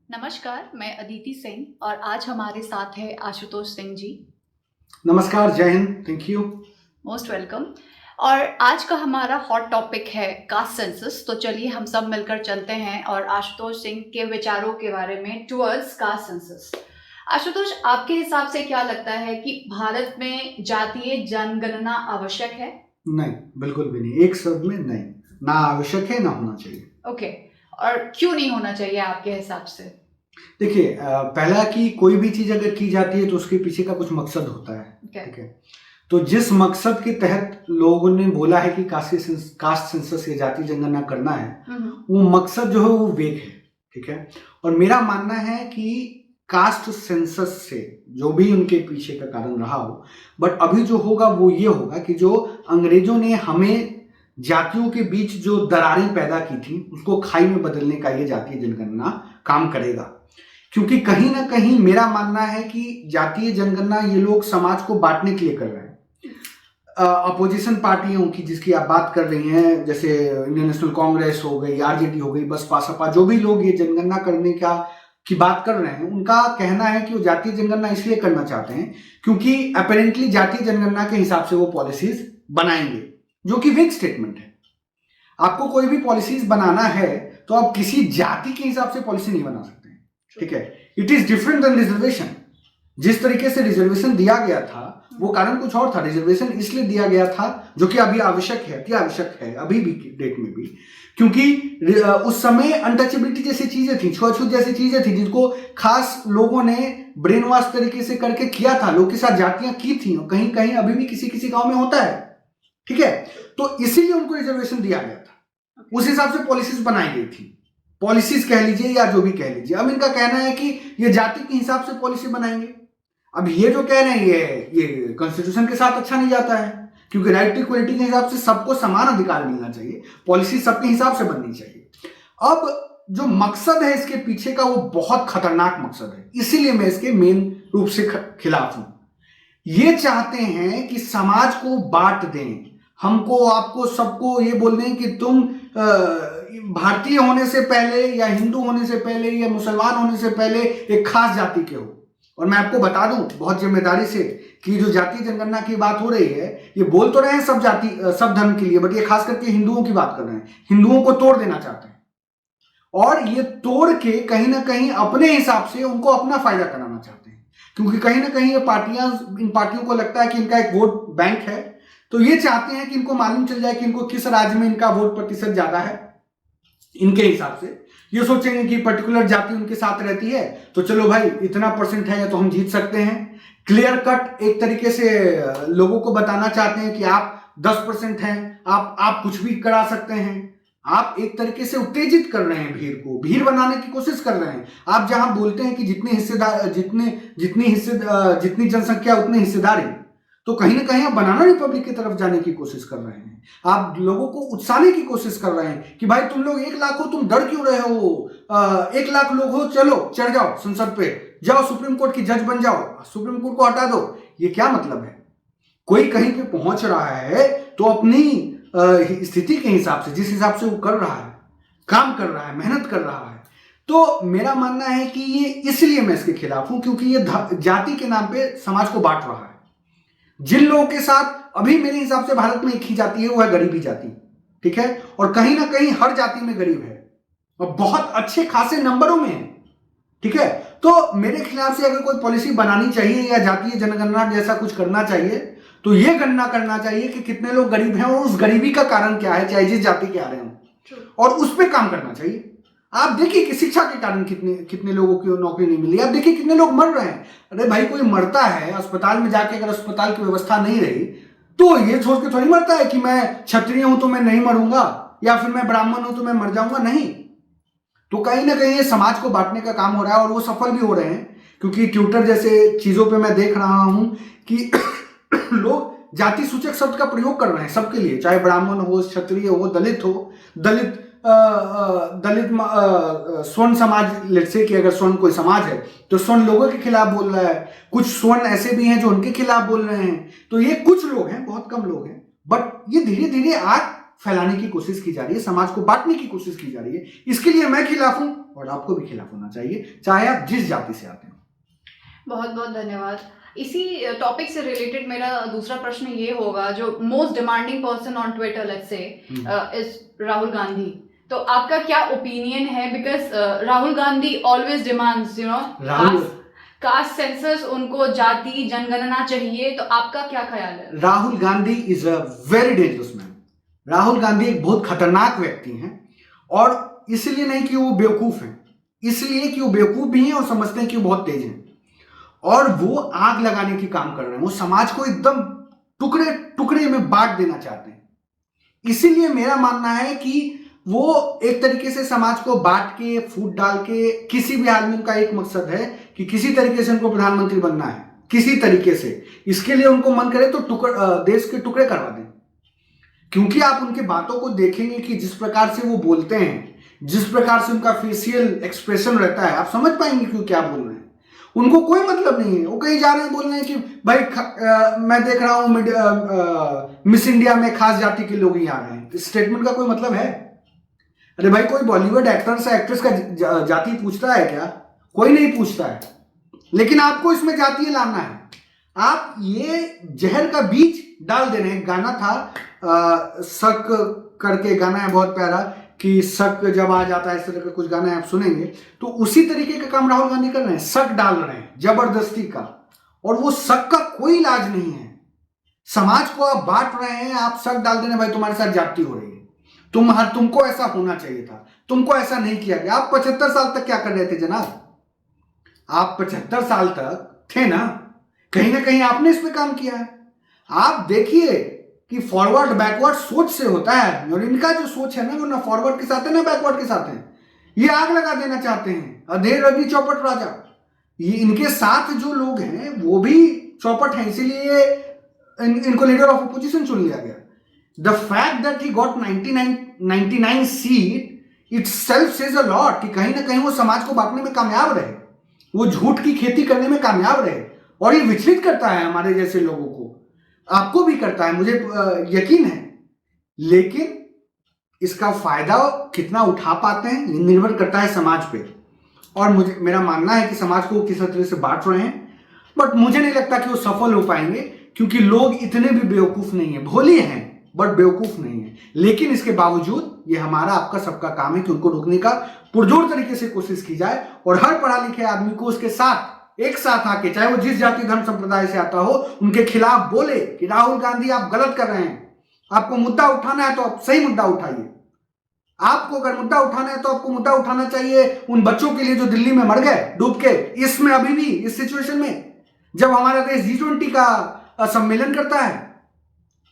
नमस्कार, मैं अदिति सिंह और आज हमारे साथ है आशुतोष सिंह जी। नमस्कार, जय Hind, thank you. Most welcome. और आज का हमारा हॉट टॉपिक है कास्ट सेंसस। तो चलिए हम सब मिलकर चलते हैं और आशुतोष सिंह के विचारों के बारे में टुवर्ड्स कास्ट सेंसस। आशुतोष, आपके हिसाब से क्या लगता है कि भारत में जातीय जनगणना आवश्यक है? नहीं, बिल्कुल भी नहीं। एक शब्द में नहीं, ना आवश्यक है ना होना चाहिए। ओके, और क्यों नहीं होना चाहिए आपके हिसाब से? देखिए, पहला कि कोई भी चीज अगर की जाती है तो उसके पीछे का कुछ मकसद होता है। ठीक है, तो जिस मकसद के तहत लोगों ने बोला है कि कास्ट सेंसस या जाति जनगणना करना है, वो मकसद जो है वो वेग है। ठीक है, और मेरा मानना है कि कास्ट सेंसस से जो भी उनके पीछे का कारण रहा हो, बट अभी जो होगा वो ये होगा कि जो अंग्रेजों ने हमें जातियों के बीच जो दरारें पैदा की थी उसको खाई में बदलने का ये जातीय जनगणना काम करेगा। क्योंकि कहीं ना कहीं मेरा मानना है कि जातीय जनगणना ये लोग समाज को बांटने के लिए कर रहे हैं। अपोजिशन पार्टियों की जिसकी आप बात कर रही हैं, जैसे इंडियन नेशनल कांग्रेस हो गई, आरजेडी हो गई, बसपा सपा, जो भी लोग ये जनगणना करने की बात कर रहे हैं, उनका कहना है कि वो जातीय जनगणना इसलिए करना चाहते हैं क्योंकि अपेरेंटली जातीय जनगणना के हिसाब से वो पॉलिसीज बनाएंगे, जो कि वीक स्टेटमेंट है। आपको कोई भी पॉलिसीज बनाना है तो आप किसी जाति के हिसाब से पॉलिसी नहीं बना सकते। ठीक है, it is different than reservation. जिस तरीके से रिजर्वेशन दिया गया था वो कारण कुछ और था। रिजर्वेशन इसलिए दिया गया था, जो कि अभी आवश्यक है, अति आवश्यक है अभी भी डेट में भी, क्योंकि उस समय अनटचेबिलिटी जैसी चीजें थी, छुआछूत जैसी चीजें थी, जिनको खास लोगों ने ब्रेन वॉश तरीके से करके किया था, लोग के साथ जातियां की थी, और कहीं कहीं अभी भी किसी किसी गांव में होता है। ठीक है, तो इसीलिए उनको रिजर्वेशन दिया गया था, उस हिसाब से पॉलिसीज बनाई गई थी। पॉलिसीज कह लीजिए या जो भी कह लीजिए। अब इनका कहना है कि ये जाति के हिसाब से पॉलिसी बनाएंगे। अब ये जो कह रहे हैं ये कॉन्स्टिट्यूशन के साथ अच्छा नहीं जाता है, क्योंकि राइट टू इक्वलिटी के हिसाब से सबको समान अधिकार मिलना चाहिए, पॉलिसी सबके हिसाब से बननी चाहिए। अब जो मकसद है इसके पीछे का वो बहुत खतरनाक मकसद है, इसीलिए मैं इसके मेन रूप से खिलाफ हूं। ये चाहते हैं कि समाज को बांट दें, हमको आपको सबको ये बोल दें कि तुम भारतीय होने से पहले या हिंदू होने से पहले या मुसलमान होने से पहले एक खास जाति के हो। और मैं आपको बता दूं बहुत जिम्मेदारी से कि जो जातीय जनगणना की बात हो रही है, ये बोल तो रहे हैं सब जाति सब धर्म के लिए, बट ये खास करके हिंदुओं की बात कर रहे हैं। हिंदुओं को तोड़ देना चाहते हैं और ये तोड़ के कहीं ना कहीं अपने हिसाब से उनको अपना फायदा कराना चाहते हैं, क्योंकि कहीं ना कहीं ये इन पार्टियों को लगता है कि इनका एक वोट बैंक है। तो ये चाहते हैं कि इनको मालूम चल जाए कि इनको किस राज्य में इनका वोट प्रतिशत ज्यादा है। इनके हिसाब से ये सोचेंगे कि पर्टिकुलर जाति उनके साथ रहती है तो चलो भाई इतना परसेंट है तो हम जीत सकते हैं। क्लियर कट एक तरीके से लोगों को बताना चाहते हैं कि आप 10% हैं, आप कुछ भी करा सकते हैं। आप एक तरीके से उत्तेजित कर रहे हैं भीड़ को, भीड़ बनाने की कोशिश कर रहे हैं। आप जहां बोलते हैं कि जितनी जनसंख्या उतने हिस्सेदारी, तो कहीं ना कहीं आप बनाना रिपब्लिक की तरफ जाने की कोशिश कर रहे हैं। आप लोगों को उकसाने की कोशिश कर रहे हैं कि भाई तुम लोग 1 लाख हो, तुम डर क्यों रहे हो? 1 लाख लोग हो, चलो चढ़ जाओ संसद पे, जाओ सुप्रीम कोर्ट की जज बन जाओ, सुप्रीम कोर्ट को हटा दो। ये क्या मतलब है? कोई कहीं पे पहुंच रहा है तो अपनी स्थिति के हिसाब से, जिस हिसाब से वो कर रहा है, काम कर रहा है, मेहनत कर रहा है। तो मेरा मानना है कि ये इसलिए मैं इसके खिलाफ हूं क्योंकि ये जाति के नाम पे समाज को बांट रहा है। जिन लोगों के साथ अभी मेरे हिसाब से भारत में एक ही जाति है, वो है गरीबी जाति। ठीक है, और कहीं ना कहीं हर जाति में गरीब है और बहुत अच्छे खासे नंबरों में है। ठीक है, तो मेरे खिलाफ से अगर कोई पॉलिसी बनानी चाहिए या जातीय जनगणना जैसा कुछ करना चाहिए तो ये गणना करना चाहिए कि कितने लोग गरीब हैं और उस गरीबी का कारण क्या है, चाहे जिस जाति के आ रहे हों, और उस पर काम करना चाहिए। आप देखिए कि शिक्षा के कारण कितने लोगों की नौकरी नहीं मिली। आप देखिए कितने लोग मर रहे हैं। अरे भाई, कोई मरता है अस्पताल में जाके, अगर अस्पताल की व्यवस्था नहीं रही तो ये सोच के थोड़ी मरता है कि मैं क्षत्रिय हूं तो मैं नहीं मरूंगा, या फिर मैं ब्राह्मण हूं तो मैं मर जाऊंगा। नहीं, तो कहीं ना कहीं ये समाज को बांटने का काम हो रहा है और वो सफल भी हो रहे हैं, क्योंकि ट्विटर जैसे चीजों पे मैं देख रहा हूं कि लोग जाति सूचक शब्द का प्रयोग कर रहे हैं सबके लिए, चाहे ब्राह्मण हो, क्षत्रिय हो, दलित हो। दलित स्वर्ण समाज, लेट्स से कि अगर स्वर्ण कोई समाज है तो स्वर्ण लोगों के खिलाफ बोल रहा है। कुछ स्वर्ण ऐसे भी हैं जो उनके खिलाफ बोल रहे हैं। तो ये कुछ लोग हैं, बहुत कम लोग हैं, बट ये धीरे धीरे आग फैलाने की कोशिश की जा रही है, समाज को बांटने की कोशिश की जा रही है। इसके लिए मैं खिलाफ हूं और आपको भी खिलाफ होना चाहिए, चाहे आप जिस जाति से आते हो। बहुत बहुत धन्यवाद। इसी टॉपिक से रिलेटेड मेरा दूसरा प्रश्न ये होगा, जो most demanding person on Twitter let's say is Rahul Gandhi. तो आपका क्या ओपिनियन है? Because Rahul Gandhi always demands caste census, उनको जाति जनगणना चाहिए। तो आपका क्या ख्याल है? Rahul Gandhi is a very dangerous man. Rahul Gandhi एक बहुत खतरनाक व्यक्ति हैं, और इसलिए नहीं कि वो बेवकूफ हैं, इसलिए कि वो बेवकूफ भी हैं और समझते हैं कि वो बहुत तेज हैं, और वो आग लगाने की काम कर रहे हैं। वो समाज को एकदम टुकड़े टुकड़े में बांट देना चाहते हैं। इसीलिए मेरा मानना है कि वो एक तरीके से समाज को बांट के, फूट डाल के, किसी भी आदमी का एक मकसद है कि किसी तरीके से उनको प्रधानमंत्री बनना है, किसी तरीके से। इसके लिए उनको मन करे तो देश के टुकड़े करवा दें। क्योंकि आप उनके बातों को देखेंगे कि जिस प्रकार से वो बोलते हैं, जिस प्रकार से उनका फेशियल एक्सप्रेशन रहता है, आप समझ पाएंगे कि क्या बोल रहे हैं। उनको कोई मतलब नहीं है, वो कहीं जा रहे हैं बोल रहे हैं कि भाई मैं देख रहा हूं मिस इंडिया में खास जाति के लोग ही आ रहे हैं। इस स्टेटमेंट का कोई मतलब है? अरे भाई, कोई बॉलीवुड एक्टर से एक्ट्रेस का जाति पूछता है क्या? कोई नहीं पूछता है। लेकिन आपको इसमें जाति लाना है। आप ये जहर का बीज डाल दे रहे हैं। गाना था शक करके, गाना है बहुत प्यारा, कि शक जब आ जाता है, इस तरह का कुछ गाना आप सुनेंगे। तो उसी तरीके का काम राहुल गांधी कर रहे हैं, शक डाल रहे हैं जबरदस्ती का। और वो शक का कोई इलाज नहीं है। समाज को आप बांट रहे हैं, आप शक डाल दे रहे हैं, भाई तुम्हारे साथ जाति हो रही है, तुमको ऐसा होना चाहिए था, तुमको ऐसा नहीं किया गया। आप 75 साल तक क्या कर रहे थे जनाब? आप 75 साल तक थे ना, कहीं ना कहीं आपने इस पे काम किया है। आप देखिए कि फॉरवर्ड बैकवर्ड सोच से होता है, और इनका जो सोच है ना, वो ना फॉरवर्ड के साथ है ना बैकवर्ड के साथ है। ये आग लगा देना चाहते हैं, अधेर रवि चौपट राजा। ये इनके साथ जो लोग हैं वो भी चौपट हैं, इसीलिए इनको लीडर ऑफ अपोजिशन चुन लिया गया। The fact that he got 99 seat itself says a lot, कि कहीं ना कहीं वो समाज को बांटने में कामयाब रहे, वो झूठ की खेती करने में कामयाब रहे। और ये विचलित करता है हमारे जैसे लोगों को, आपको भी करता है, मुझे यकीन है। लेकिन इसका फायदा कितना उठा पाते हैं ये निर्भर करता है समाज पे। और मेरा मानना है कि समाज को किस तरह से बांट रहे हैं, बट मुझे नहीं लगता कि वो सफल हो पाएंगे, क्योंकि लोग इतने भी बेवकूफ नहीं है। भोले हैं बट बेवकूफ नहीं है। लेकिन इसके बावजूद ये हमारा आपका सबका काम है कि उनको रोकने का पुरजोर तरीके से कोशिश की जाए, और हर पढ़ा लिखे आदमी को उसके साथ एक साथ आके, चाहे वो जिस जाति धर्म संप्रदाय से आता हो, उनके खिलाफ बोले कि राहुल गांधी आप गलत कर रहे हैं। आपको मुद्दा उठाना है तो आप सही मुद्दा उठाइए। आपको अगर मुद्दा उठाना है तो आपको मुद्दा उठाना चाहिए उन बच्चों के लिए जो दिल्ली में मर गए डूब के। इसमें अभी भी इस सिचुएशन में जब हमारा देश G20 का सम्मेलन करता है,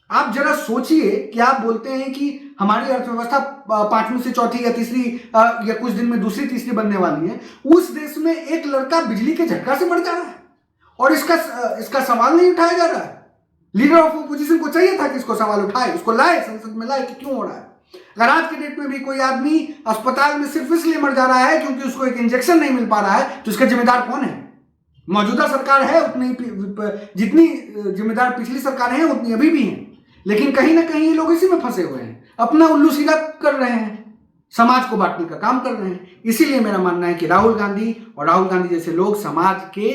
आप जरा सोचिए कि आप बोलते हैं कि हमारी अर्थव्यवस्था 5वीं से चौथी या तीसरी या कुछ दिन में दूसरी तीसरी बनने वाली है। उस देश में एक लड़का बिजली के झटका से मर जा रहा है और इसका सवाल नहीं उठाया जा रहा है। लीडर ऑफ अपोजिशन को चाहिए था कि इसको सवाल उठाए, इसको लाए, संसद में लाए कि क्यों हो रहा है। अगर आज के डेट में भी कोई आदमी अस्पताल में सिर्फ इसलिए मर जा रहा है क्योंकि उसको एक इंजेक्शन नहीं मिल पा रहा है, तो इसका जिम्मेदार कौन है? मौजूदा सरकार है, उतनी जितनी जिम्मेदार पिछली सरकार है उतनी अभी भी है। लेकिन कहीं ना कहीं ये लोग इसी में फंसे हुए हैं, अपना उल्लू सीधा कर रहे हैं, समाज को बांटने का काम कर रहे हैं। इसीलिए मेरा मानना है कि राहुल गांधी और राहुल गांधी जैसे लोग समाज के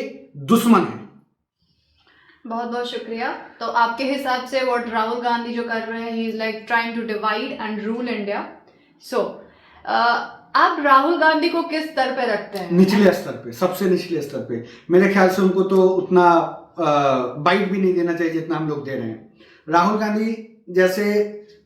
दुश्मन हैं। बहुत बहुत शुक्रिया। तो आपके हिसाब से व्हाट राहुल गांधी जो कर रहे हैं, he is like trying to divide and rule India. So आप राहुल गांधी को किस स्तर पे रखते हैं? निचले स्तर पे, सबसे निचले स्तर पे। मेरे ख्याल से उनको तो उतना बाइट भी नहीं देना चाहिए जितना हम लोग दे रहे हैं। राहुल गांधी जैसे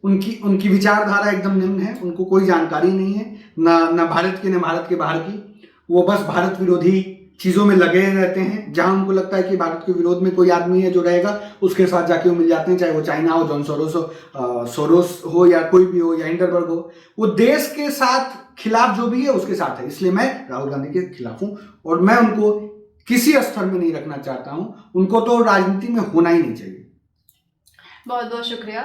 उनकी विचारधारा एकदम निम्न है, उनको कोई जानकारी नहीं है, ना भारत की, ना भारत के बाहर की। वो बस भारत विरोधी चीज़ों में लगे रहते हैं। जहां उनको लगता है कि भारत के विरोध में कोई आदमी है जो रहेगा, उसके साथ जाके वो मिल जाते हैं, चाहे वो चाइना हो, जॉन सोरोस हो या कोई भी हो, या हिंडरबर्ग हो। वो देश के साथ खिलाफ जो भी है उसके साथ है। इसलिए मैं राहुल गांधी के खिलाफ हूं और मैं उनको किसी स्तर में नहीं रखना चाहता हूं। उनको तो राजनीति में होना ही नहीं चाहिए। बहुत बहुत शुक्रिया।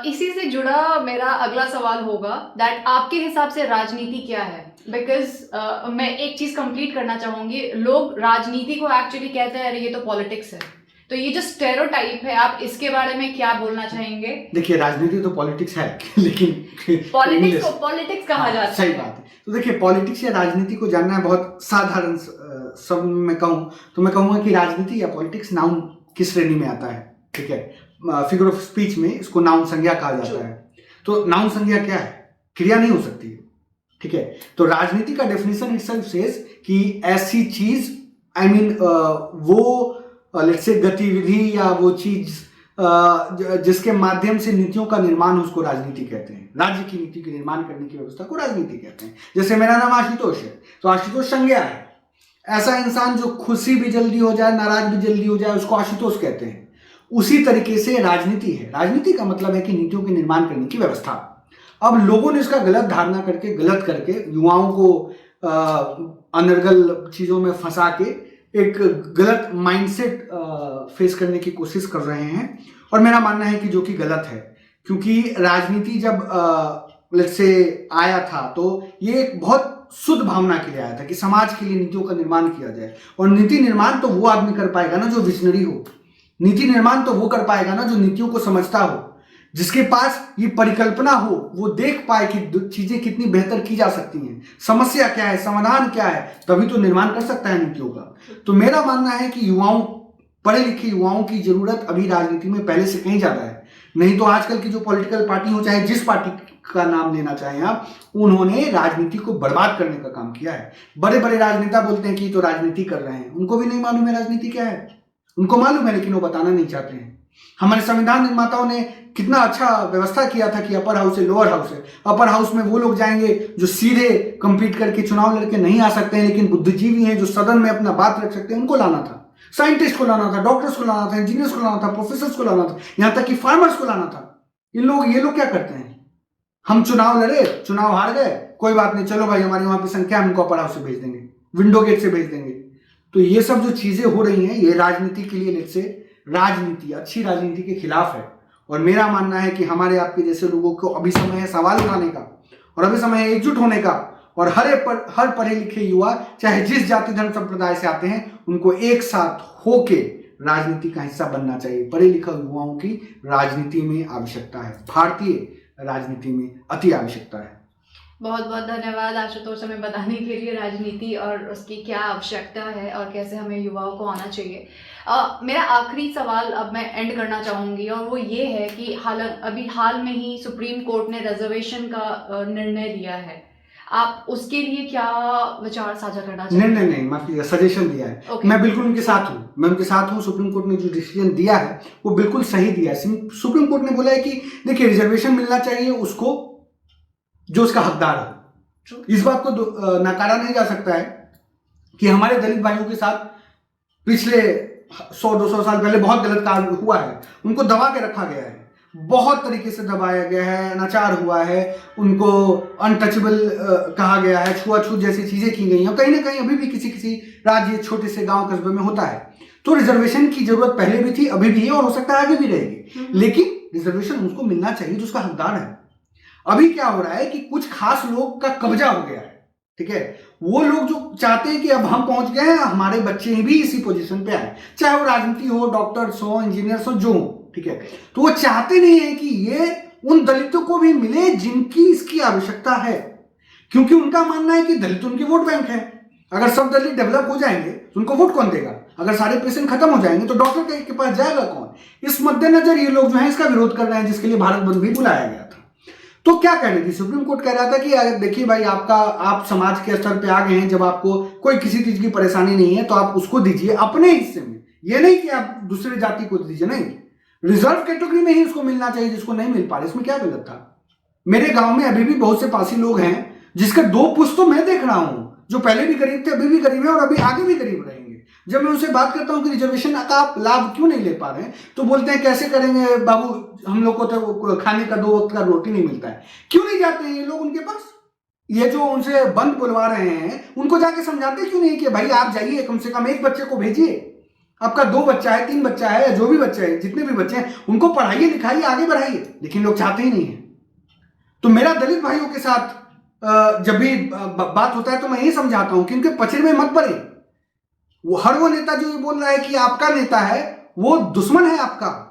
इसी से जुड़ा मेरा अगला सवाल होगा दैट आपके हिसाब से राजनीति क्या है? बिकॉज मैं एक चीज कंप्लीट करना चाहूंगी। लोग राजनीति को एक्चुअली कहते हैं अरे ये तो पॉलिटिक्स है। तो ये जो स्टेरियोटाइप है, आप इसके बारे में क्या बोलना चाहेंगे? देखिए, राजनीति तो पॉलिटिक्स है लेकिन पॉलिटिक्स कहा जाता है। सही बात है। तो देखिए, पॉलिटिक्स या राजनीति को जानना है बहुत साधारण शब्द में कहूँ तो मैं कहूँगा कि राजनीति या पॉलिटिक्स नाउन की श्रेणी में आता है, ठीक है। फिगर ऑफ स्पीच में इसको नाउन संज्ञा कहा जाता है। तो नाउन संज्ञा क्या है? क्रिया नहीं हो सकती है, ठीक है। तो राजनीति का डेफिनेशन इटसेल्फ सेज कि ऐसी चीज, आई मीन वो लेट्स से गतिविधि या वो चीज जिसके माध्यम से नीतियों का निर्माण, उसको राजनीति कहते हैं। राज्य की नीति के निर्माण करने की व्यवस्था को राजनीति कहते हैं। जैसे मेरा नाम आशुतोष है, तो आशुतोष संज्ञा है। ऐसा इंसान जो खुशी भी जल्दी हो जाए, नाराज भी जल्दी हो जाए, उसको आशुतोष कहते हैं। उसी तरीके से राजनीति है। राजनीति का मतलब है कि नीतियों के निर्माण करने की व्यवस्था। अब लोगों ने इसका गलत धारणा करके, गलत करके युवाओं को अनर्गल चीजों में फंसा के एक गलत माइंडसेट फेस करने की कोशिश कर रहे हैं, और मेरा मानना है कि जो कि गलत है। क्योंकि राजनीति जब लेट्स से आया था तो ये एक बहुत शुद्ध भावना के लिए आया था कि समाज के लिए नीतियों का निर्माण किया जाए। और नीति निर्माण तो वो आदमी कर पाएगा ना जो विजनरी हो। नीति निर्माण तो वो कर पाएगा ना जो नीतियों को समझता हो, जिसके पास ये परिकल्पना हो, वो देख पाए कि चीजें कितनी बेहतर की जा सकती हैं, समस्या क्या है, समाधान क्या है, तभी तो निर्माण कर सकता है नीतियों का। तो मेरा मानना है कि युवाओं, पढ़े लिखे युवाओं की जरूरत अभी राजनीति में पहले से कहीं ज्यादा है। नहीं तो आजकल की जो पॉलिटिकल पार्टी हो, चाहे जिस पार्टी का नाम लेना चाहें आप, उन्होंने राजनीति को बर्बाद करने का काम किया है। बड़े बड़े राजनेता बोलते हैं कि तो राजनीति कर रहे हैं, उनको भी नहीं मालूम है राजनीति क्या है। उनको मालूम है लेकिन वो बताना नहीं चाहते हैं। हमारे संविधान निर्माताओं ने कितना अच्छा व्यवस्था किया था कि अपर हाउस है, लोअर हाउस है। अपर हाउस में वो लोग जाएंगे जो सीधे कंपीट करके चुनाव लड़के नहीं आ सकते हैं, लेकिन बुद्धिजीवी हैं जो सदन में अपना बात रख सकते हैं, उनको लाना था। साइंटिस्ट को लाना था, डॉक्टर्स को लाना था, इंजीनियर्स को लाना था, प्रोफेसर्स को लाना था, यहां तक कि फार्मर्स को लाना था। ये लोग क्या करते हैं? हम चुनाव लड़े, चुनाव हार गए, कोई बात नहीं, चलो भाई हमारी वहां पर संख्या है, हमको अपर हाउस से भेज देंगे, विंडो गेट से भेज देंगे। तो ये सब जो चीजें हो रही हैं, ये राजनीति के लिए, लेट्स से राजनीति, अच्छी राजनीति के खिलाफ है। और मेरा मानना है कि हमारे आपके जैसे लोगों को अभी समय है सवाल उठाने का, और अभी समय है एकजुट होने का। और हर पढ़े लिखे युवा, चाहे जिस जाति धर्म संप्रदाय से आते हैं, उनको एक साथ होके राजनीति का हिस्सा बनना चाहिए। पढ़े लिखे युवाओं की राजनीति में आवश्यकता है, भारतीय राजनीति में अति आवश्यकता है। बहुत बहुत धन्यवाद आशुतोष हमें बताने के लिए राजनीति और उसकी क्या आवश्यकता है और कैसे हमें युवाओं को आना चाहिए। मेरा आखिरी सवाल अब मैं एंड करना चाहूँगी, और वो ये है कि अभी हाल में ही सुप्रीम कोर्ट ने रिजर्वेशन का निर्णय दिया है। आप उसके लिए क्या विचार साझा करना चाहते हैं? नहीं, माफ कीजिए, सजेशन दिया है। Okay. मैं बिल्कुल उनके साथ हूँ, मैं उनके साथ हूँ। सुप्रीम कोर्ट ने जो डिसीजन दिया है वो बिल्कुल सही दिया है। सुप्रीम कोर्ट ने बोला है कि देखिए, रिजर्वेशन मिलना चाहिए उसको जो उसका हकदार हो। इस बात को नकारा नहीं जा सकता है कि हमारे दलित भाइयों के साथ पिछले 100-200 साल पहले बहुत गलत कार्य हुआ है। उनको दबा के रखा गया है, बहुत तरीके से दबाया गया है, अनाचार हुआ है, उनको अनटचेबल कहा गया है, छुआछूत जैसी चीजें की गई हैं। कहीं ना कहीं अभी भी किसी राज्य, छोटे से गांव कस्बे में होता है। तो रिजर्वेशन की जरूरत पहले भी थी, अभी भी है, और हो सकता है आगे भी रहेगी। लेकिन रिजर्वेशन उसको मिलना चाहिए जो उसका हकदार है। अभी क्या हो रहा है कि कुछ खास लोग का कब्जा हो गया है, ठीक है। वो लोग जो चाहते हैं कि अब हम पहुंच गए हैं, हमारे बच्चे भी इसी पोजीशन पे आए, चाहे वो राजनीति हो, डॉक्टर्स हो, इंजीनियर्स हो, जो हो, ठीक है। तो वो चाहते नहीं है कि ये उन दलितों को भी मिले जिनकी इसकी आवश्यकता है, क्योंकि उनका मानना है कि दलित उनके वोट बैंक है। अगर सब दलित डेवलप हो जाएंगे तो उनको वोट कौन देगा? अगर सारे पेशेंट खत्म हो जाएंगे तो डॉक्टर के पास जाएगा कौन? इस मद्देनजर ये लोग जो है इसका विरोध कर रहे हैं, जिसके लिए भारत बंद भी बुलाया गया था। तो क्या कह रही थी सुप्रीम कोर्ट? कह रहा था कि अगर देखिए भाई, आप समाज के स्तर पे आ गए हैं, जब आपको कोई किसी चीज की परेशानी नहीं है तो आप उसको दीजिए अपने हिस्से में। ये नहीं कि आप दूसरे जाति को दीजिए, नहीं, रिजर्व कैटेगरी में ही उसको मिलना चाहिए जिसको नहीं मिल पा रहा। इसमें क्या गलत था? मेरे गांव में अभी भी बहुत से पासी लोग हैं जिसके 2 पुश्त तो मैं देख रहा हूं, जो पहले भी गरीब थे, अभी भी गरीब है और अभी आगे भी गरीब रहेंगे। जब मैं उनसे बात करता हूं कि रिजर्वेशन का आप लाभ क्यों नहीं ले पा रहे हैं, तो बोलते हैं कैसे करेंगे बाबू, हम लोग को तो खाने का 2 वक्त का रोटी नहीं मिलता है। क्यों नहीं जाते हैं ये लोग उनके पास? ये जो उनसे बंद बुलवा रहे हैं, उनको जाके समझाते क्यों नहीं कि भाई आप जाइए, कम से कम एक बच्चे को भेजिए। आपका 2 बच्चा है, 3 बच्चा है, जो भी बच्चे हैं, जितने भी बच्चे हैं, उनको पढ़ाइए, लिखाइए, आगे बढ़ाइए। लेकिन लोग चाहते ही नहीं है। तो मेरा दलित भाइयों के साथ जब भी बात होता है तो मैं यही समझाता हूं कि उनके पचड़े में मत पड़े। वो नेता जो ये बोल रहा है कि आपका नेता है, वो दुश्मन है आपका।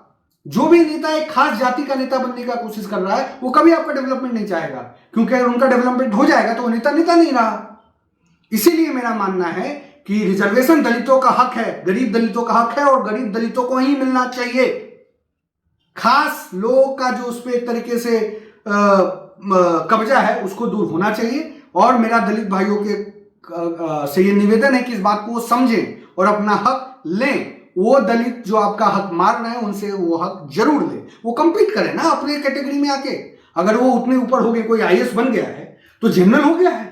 जो भी नेता एक खास जाति का नेता बनने का कोशिश कर रहा है वो कभी आपका डेवलपमेंट नहीं चाहेगा, क्योंकि अगर उनका डेवलपमेंट हो जाएगा तो वो नेता नहीं रहा। इसीलिए मेरा मानना है कि रिजर्वेशन दलितों का हक है, गरीब दलितों का हक है और गरीब दलितों को ही मिलना चाहिए। खास लोगों का जो उस पर एक तरीके से कब्जा है उसको दूर होना चाहिए। और मेरा दलित भाइयों के से ये निवेदन है कि इस बात को वो समझें और अपना हक लें। वो दलित जो आपका हक मार रहे हैं उनसे वो हक जरूर ले, वो कंपीट करें ना अपने कैटेगरी में आके। अगर वो उतने ऊपर हो गए, कोई आईएएस बन गया है तो जनरल हो गया है,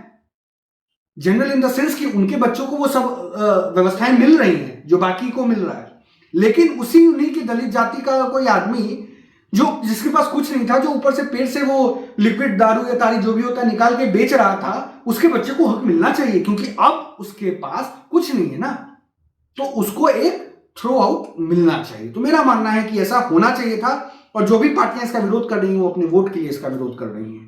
जनरल इन द सेंस कि उनके बच्चों को वो सब व्यवस्थाएं मिल रही हैं जो बाकी को मिल रहा है। लेकिन उसी उन्हीं की दलित जाति का कोई आदमी जिसके पास कुछ नहीं था, जो ऊपर से पेट से वो लिक्विड दारू या तारी जो भी होता है निकाल के बेच रहा था, उसके बच्चे को हक मिलना चाहिए, क्योंकि अब उसके पास कुछ नहीं है ना, तो उसको एक थ्रो आउट मिलना चाहिए। तो मेरा मानना है कि ऐसा होना चाहिए था, और जो भी पार्टियां इसका विरोध कर रही हैं वो अपने वोट के लिए इसका विरोध कर रही हैं।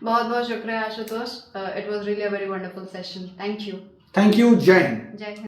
बहुत बहुत शुक्रिया Ashutosh, it was really a very wonderful session. Thank you. Thank you. जय हिंद। जय हिंद।